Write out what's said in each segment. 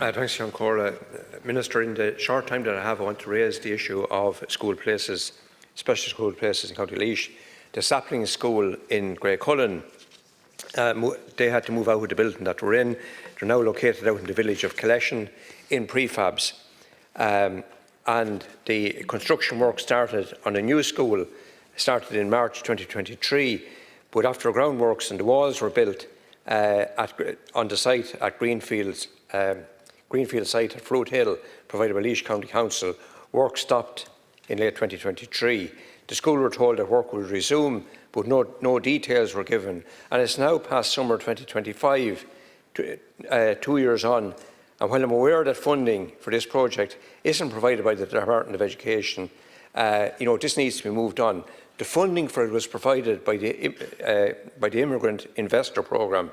Thanks, John Cora. Minister, in the short time that I have, I want to raise the issue of school places, special school places in County Laois. The Sapling School in Greycullen, they had to move out of the building that we're in. They're now located out in the village of Collection in prefabs. And the construction work started on a new school, started in March 2023, but after groundworks and the walls were built on the site at Greenfield site at Fruit Hill, provided by Laois County Council, work stopped in late 2023. The school were told that work would resume, but no details were given. And it's now past summer 2025, 2 years on, and while I'm aware that funding for this project isn't provided by the Department of Education, this needs to be moved on. The funding for it was provided by the Immigrant Investor Programme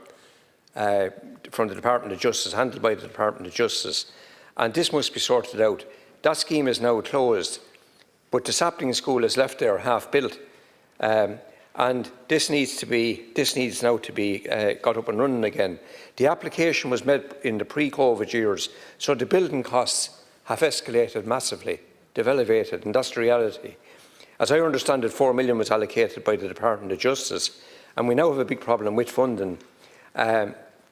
from the Department of Justice, handled by the Department of Justice, and this must be sorted out. That scheme is now closed, but the Sapling School is left there half built, and this needs now to be got up and running again. The application was made in the pre-COVID years, so the building costs have escalated massively. They've elevated, and that's the reality. As I understand it, 4 million was allocated by the Department of Justice, and we now have a big problem with funding.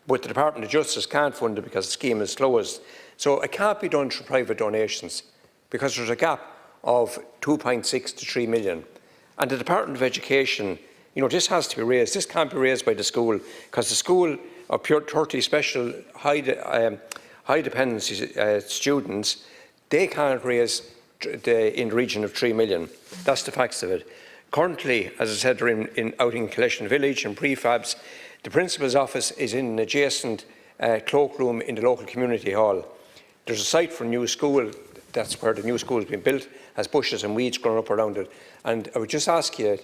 But the Department of Justice can't fund it because the scheme is closed. So it can't be done through private donations because there's a gap of 2.6 to 3 million. And the Department of Education, this has to be raised. This can't be raised by the school because the school of 30 special high dependency students, they can't raise in the region of 3 million. That's the facts of it. Currently, as I said, they're out in Collection Village and prefabs. The Principal's office is in an adjacent cloakroom in the local community hall. There's a site for a new school. That's where the new school has been built, has bushes and weeds growing up around it. And I would just ask you,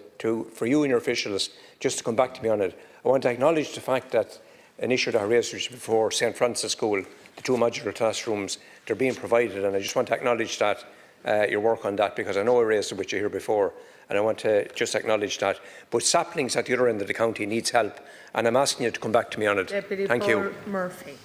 for you and your officials, just to come back to me on it. I want to acknowledge the fact that an issue that I raised before, St Francis School, the 2 modular classrooms, they're being provided, and I just want to acknowledge that, your work on that, because I know I raised it with you here before, and I want to just acknowledge that. But Saplings at the other end of the county needs help, and I'm asking you to come back to me on it. Deputy Thank you. Murphy.